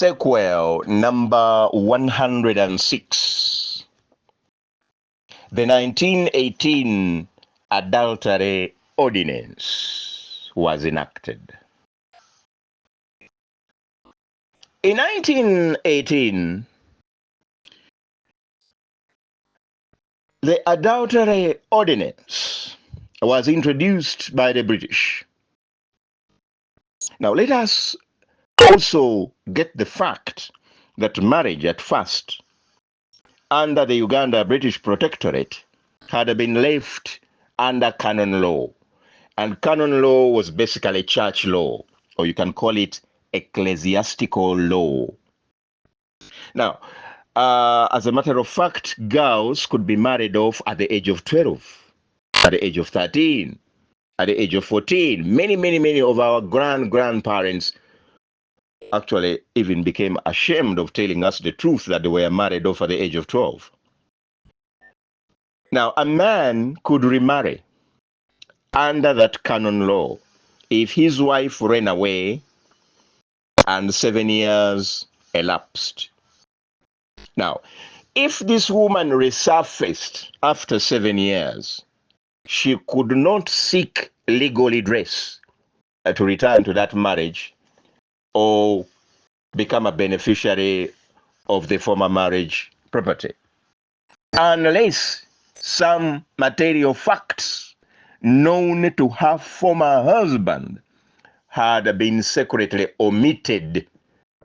Sequel number 106. The 1918 Adultery Ordinance was enacted. In 1918, the Adultery Ordinance was introduced by the British. Now, let us also get the fact that marriage at first, under the Uganda British Protectorate, had been left under canon law. And canon law was basically church law, or you can call it ecclesiastical law. Now, as a matter of fact, girls could be married off at the age of 12, at the age of 13, at the age of 14. Many of our grandparents actually even became ashamed of telling us the truth that they were married off at the age of 12. Now, a man could remarry under that canon law if his wife ran away and 7 years elapsed. Now, if this woman resurfaced after 7 years, she could not seek legal redress to return to that marriage or become a beneficiary of the former marriage property, unless some material facts known to her former husband had been secretly omitted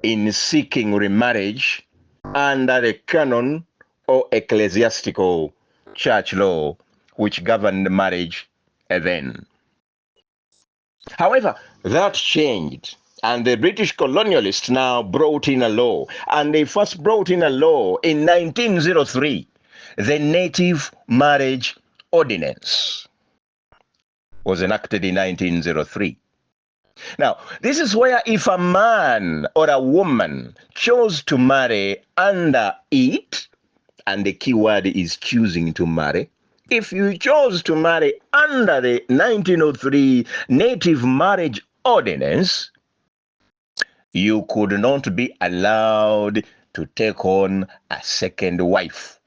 in seeking remarriage under the canon or ecclesiastical church law which governed marriage then. However, that changed, and the British colonialists now brought in a law, and they first brought in a law in 1903, the Native Marriage Ordinance was enacted in 1903. Now, this is where if a man or a woman chose to marry under it, and the key word is choosing to marry, if you chose to marry under the 1903 Native Marriage Ordinance, you could not be allowed to take on a second wife,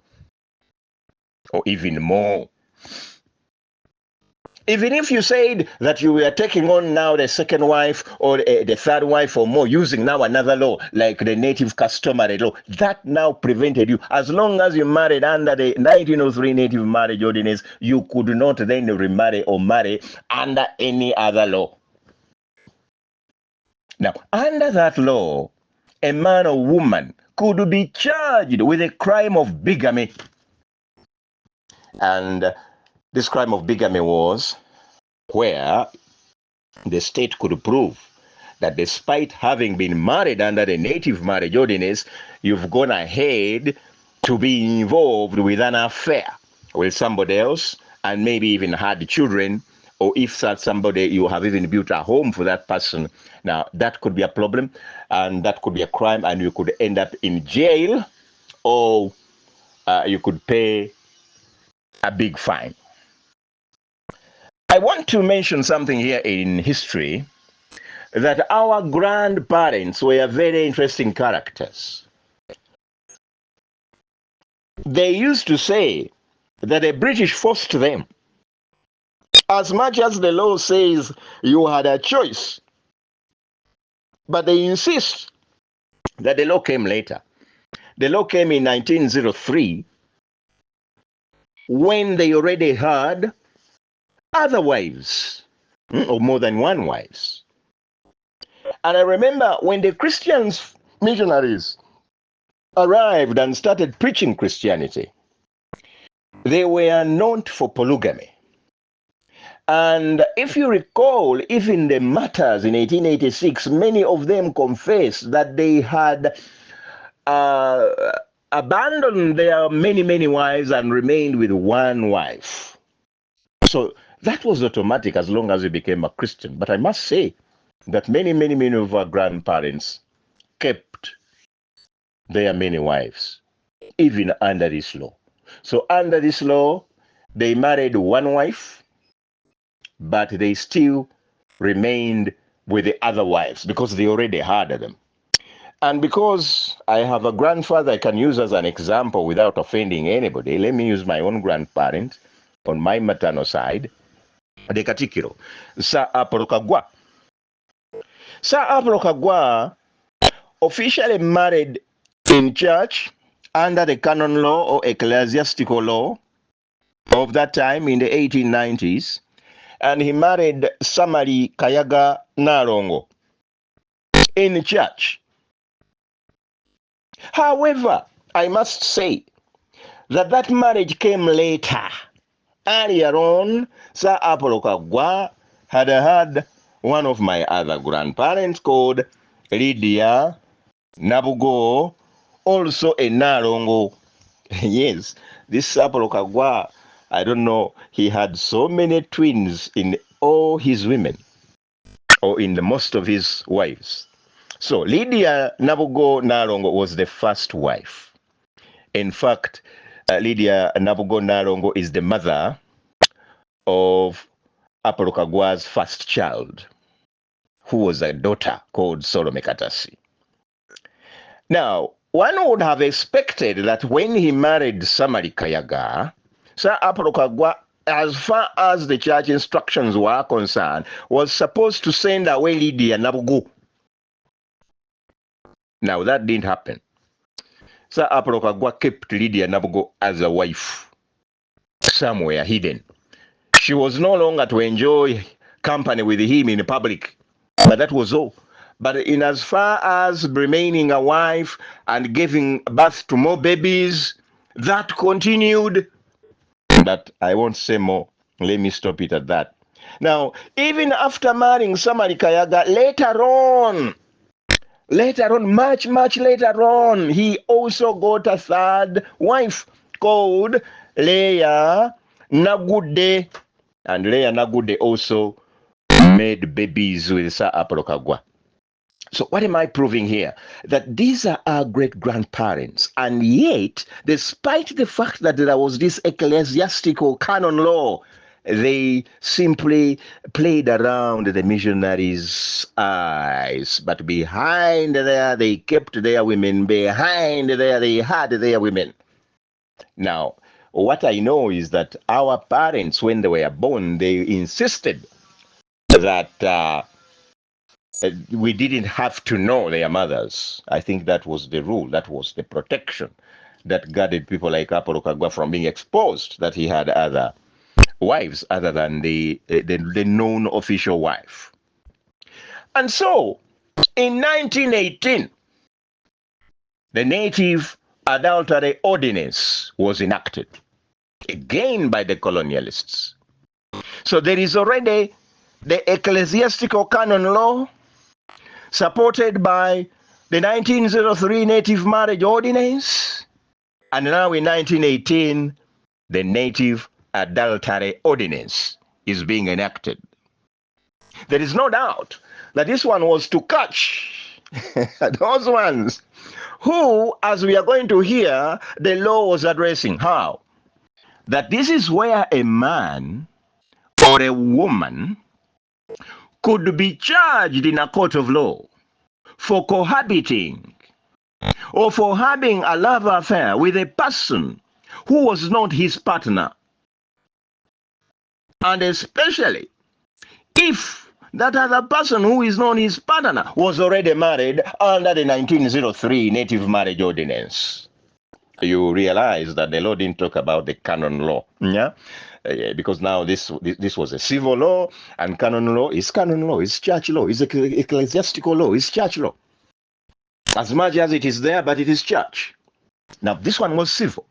or even more. Even if you said that you were taking on now the second wife or the third wife or more, using now another law like the native customary law, that now prevented you. As long as you married under the 1903 Native Marriage Ordinance, you could not then remarry or marry under any other law. Now, under that law, a man or woman could be charged with a crime of bigamy. And this crime of bigamy was where the state could prove that despite having been married under the Native Marriage Ordinance, you've gone ahead to be involved with an affair with somebody else and maybe even had children, or if that somebody, you have even built a home for that person. Now, that could be a problem, and that could be a crime, and you could end up in jail, or you could pay a big fine. I want to mention something here in history, that our grandparents were very interesting characters. They used to say that the British forced them. As much as the law says you had a choice, but they insist that the law came later. The law came in 1903 when they already had other wives, or more than one wives. And I remember when the Christians, missionaries, arrived and started preaching Christianity, they were known for polygamy. And if you recall, even the martyrs in 1886, many of them confessed that they had abandoned their many wives and remained with one wife. So that was automatic as long as you became a Christian. But I must say that many of our grandparents kept their many wives, even under this law. So under this law, they married one wife, but they still remained with the other wives because they already had them. And because I have a grandfather I can use as an example without offending anybody, let me use my own grandparent on my maternal side, the Katikiro, Sir Apollo Kaggwa. Sir Apollo Kaggwa officially married in church under the canon law or ecclesiastical law of that time in the 1890s, and he married Samari Kayaga Narongo in church. However, I must say that that marriage came later. Earlier on, Sir Apollo Kaggwa had one of my other grandparents called Lydia Nabugo, also a Narongo. Yes, this Apollo Kaggwa, I don't know, he had so many twins in all his women, or in the most of his wives. So Lydia Nabugo Narongo was the first wife. In fact, Lydia Nabugo Narongo is the mother of Apollo Kaggwa's first child, who was a daughter called Solome Katasi. Now, one would have expected that when he married Samari Kayaga, Sir Apollo Kaggwa, as far as the church instructions were concerned, was supposed to send away Lydia Nabugo. Now, that didn't happen. Sir Apollo Kaggwa kept Lydia Nabugo as a wife, somewhere hidden. She was no longer to enjoy company with him in public, but that was all. But in as far as remaining a wife and giving birth to more babies, that continued. But I won't say more. Let me stop it at that. Now, even after marrying Samari Kayaga, much later on, he also got a third wife called Leah Nagude. And Leah Nagude also made babies with Sir Apollo Kaggwa. So what am I proving here? That these are our great-grandparents. And yet, despite the fact that there was this ecclesiastical canon law, they simply played around the missionaries' eyes. But behind there, they kept their women. Behind there, they had their women. Now, what I know is that our parents, when they were born, they insisted that we didn't have to know their mothers. I think that was the rule. That was the protection that guarded people like Apollo Kaggwa from being exposed, that he had other wives other than the known official wife. And so, in 1918, the Native Adultery Ordinance was enacted, again by the colonialists. So there is already the ecclesiastical canon law, supported by the 1903 Native Marriage Ordinance, and now in 1918, the Native Adultery Ordinance is being enacted. There is no doubt that this one was to catch those ones who, as we are going to hear, the law was addressing. How? That this is where a man or a woman could be charged in a court of law for cohabiting or for having a love affair with a person who was not his partner. And especially if that other person who is not his partner was already married under the 1903 Native Marriage Ordinance. You realize that the law didn't talk about the canon law, yeah? Because now this was a civil law, and canon law, it's church law, it's ecclesiastical law, it's church law. As much as it is there, but it is church. Now, this one was civil.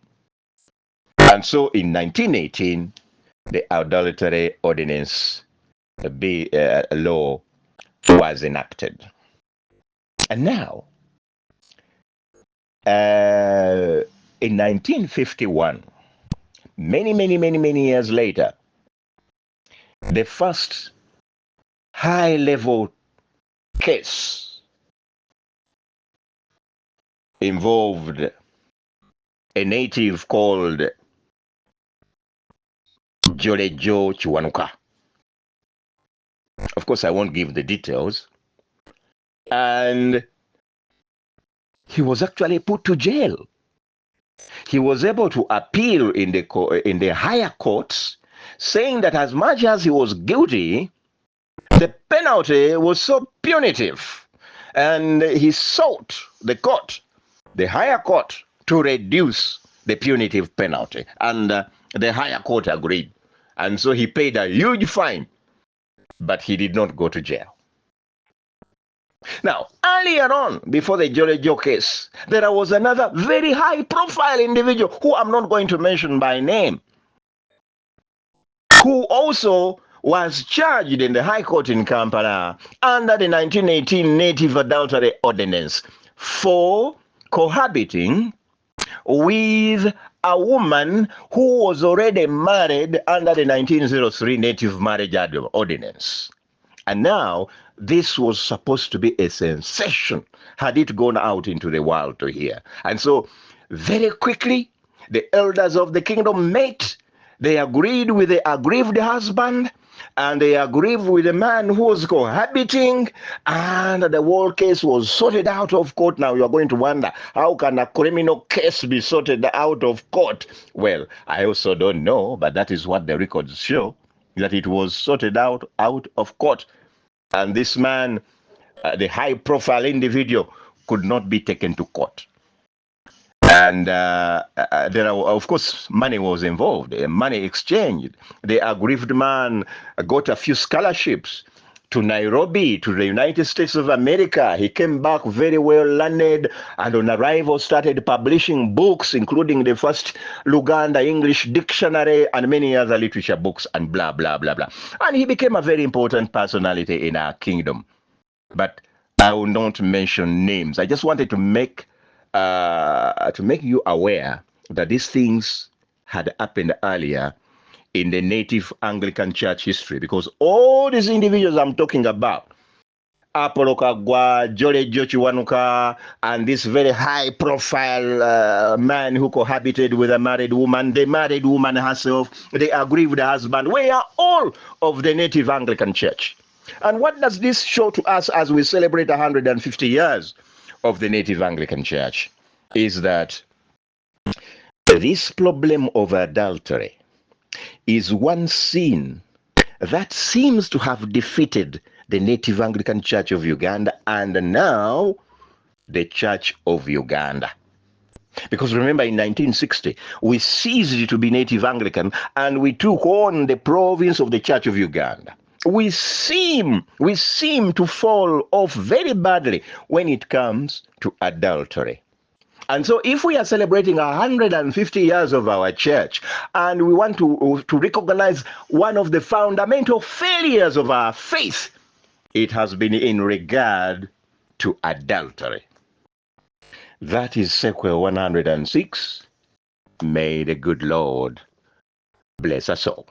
And so in 1918, the Adultery Ordinance law was enacted. And now, in 1951, many years later, the first high-level case involved a native called Jolejo Chiwanuka. Of course, I won't give the details. And he was actually put to jail. He was able to appeal in the higher courts, saying that as much as he was guilty, the penalty was so punitive, and he sought the higher court, to reduce the punitive penalty, and the higher court agreed, and so he paid a huge fine, but he did not go to jail. Now, earlier on, before the Jolejo case, there was another very high-profile individual who I'm not going to mention by name, who also was charged in the High Court in Kampala under the 1918 Native Adultery Ordinance for cohabiting with a woman who was already married under the 1903 Native Marriage Ordinance. And now, this was supposed to be a sensation had it gone out into the world to hear. And so, very quickly, the elders of the kingdom met. They agreed with the aggrieved husband, and they agreed with the man who was cohabiting, and the whole case was sorted out of court. Now, you're going to wonder, how can a criminal case be sorted out of court? Well, I also don't know, but that is what the records show, that it was sorted out of court. And this man, the high-profile individual, could not be taken to court. And there, of course, money was involved, money exchanged. The aggrieved man got a few scholarships to Nairobi, to the United States of America. He came back very well learned, and on arrival started publishing books, including the first Uganda English dictionary and many other literature books, and blah, blah, blah, blah. And he became a very important personality in our kingdom. But I will not mention names. I just wanted to make you aware that these things had happened earlier in the native Anglican Church history, because all these individuals I'm talking about, Apollo Kaggwa, Jolejo Chiwanuka, and this very high-profile man who cohabited with a married woman, the married woman herself, the aggrieved husband, we are all of the native Anglican Church. And what does this show to us as we celebrate 150 years of the native Anglican Church? Is that this problem of adultery is one sin that seems to have defeated the native Anglican Church of Uganda, and now the Church of Uganda. Because remember, in 1960, we ceased to be native Anglican, and we took on the province of the Church of Uganda. We seem to fall off very badly when it comes to adultery. And so if we are celebrating 150 years of our church, and we want to recognize one of the fundamental failures of our faith, it has been in regard to adultery. That is sequel 106. May the good Lord bless us all.